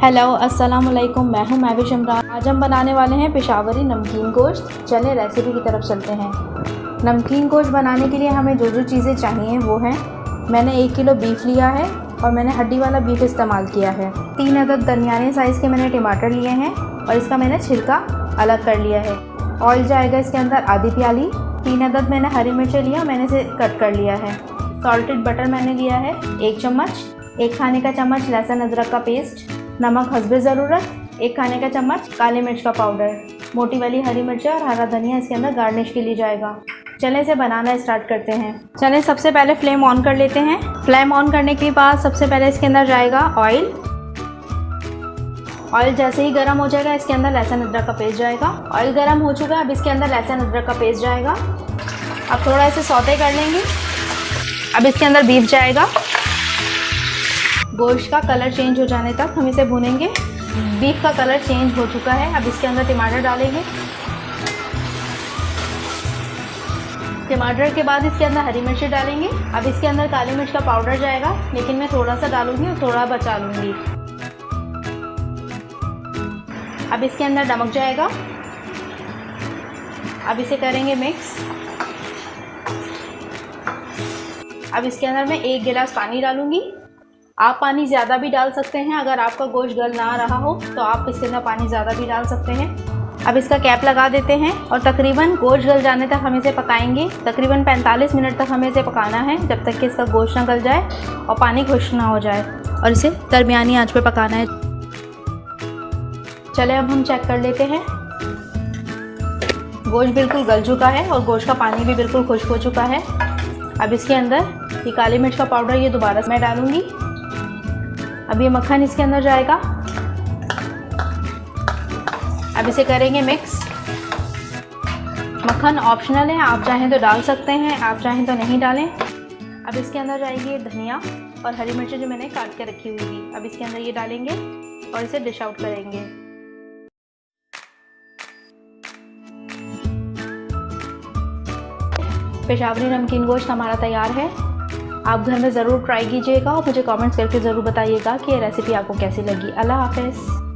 Hello अस्सलाम वालेकुम, मैं हूं महविश इमरान। आज हम बनाने वाले हैं पेशावरी नमकीन गोश्त। चलें रेसिपी की तरफ चलते हैं। नमकीन गोश्त बनाने के लिए हमें जो जो चीज़ें चाहिए वो हैं, मैंने 1 किलो बीफ लिया है और मैंने हड्डी वाला बीफ इस्तेमाल किया है। 3 अदद दरमियाने साइज़ के मैंने टमाटर लिए हैं और इसका मैंने छिलका अलग कर लिया है। ऑयल जाएगा इसके अंदर आधी प्याली। 3 अदद मैंने हरी मिर्चें लिया, मैंने इसे कट कर लिया है। सॉल्टेड बटर मैंने लिया है 1 चम्मच। 1 खाने का चम्मच लहसुन अदरक का पेस्ट, नमक हस्बे ज़रूरत, 1 खाने का चम्मच काली मिर्च का पाउडर, मोटी वाली हरी मिर्चें और हरा धनिया इसके अंदर गार्निश के लिए जाएगा। चलें इसे बनाना स्टार्ट करते हैं। चलें सबसे पहले फ्लेम ऑन कर लेते हैं। फ्लेम ऑन करने के बाद सबसे पहले इसके अंदर जाएगा ऑयल। ऑयल जैसे ही गर्म हो जाएगा इसके अंदर लहसुन अदरक का पेस्ट जाएगा। ऑयल गर्म हो चुका है, अब इसके अंदर लहसुन अदरक का पेस्ट जाएगा। अब थोड़ा इसे सौते कर लेंगे। अब इसके अंदर बीफ जाएगा। गोश्त का कलर चेंज हो जाने तक हम इसे भूनेंगे। बीफ का कलर चेंज हो चुका है, अब इसके अंदर टमाटर डालेंगे। टमाटर के बाद इसके अंदर हरी मिर्ची डालेंगे। अब इसके अंदर काली मिर्च का पाउडर जाएगा, लेकिन मैं थोड़ा सा डालूंगी और थोड़ा बचा लूँगी। अब इसके अंदर नमक जाएगा। अब इसे करेंगे मिक्स। अब इसके अंदर मैं 1 गिलास पानी डालूंगी। आप पानी ज़्यादा भी डाल सकते हैं, अगर आपका गोश्त गल ना रहा हो तो आप इसके अंदर पानी ज़्यादा भी डाल सकते हैं। अब इसका कैप लगा देते हैं और तकरीबन गोश्त गल जाने तक हम इसे पकाएंगे। तकरीबन 45 मिनट तक हमें इसे पकाना है, जब तक कि इसका गोश्त ना गल जाए और पानी खुश्क ना हो जाए, और इसे दरमियानी आंच पे पकाना है। चले अब हम चेक कर लेते हैं। गोश्त बिल्कुल गल चुका है और गोश्त का पानी भी बिल्कुल खुश्क हो चुका है। अब इसके अंदर ये काली मिर्च का पाउडर ये दोबारा से मैं डालूँगी। अब ये मक्खन इसके अंदर जाएगा। अब इसे करेंगे मिक्स। मक्खन ऑप्शनल है, आप चाहें तो डाल सकते हैं, आप चाहें तो नहीं डालें। अब इसके अंदर जाएगी धनिया और हरी मिर्चें जो मैंने काट के रखी हुई थी, अब इसके अंदर ये डालेंगे और इसे डिश आउट करेंगे। पेशावरी नमकीन गोश्त हमारा तैयार है। आप घर में ज़रूर ट्राई कीजिएगा और मुझे कमेंट्स करके ज़रूर बताइएगा कि ये रेसिपी आपको कैसी लगी। अल्लाह हाफ़िज़।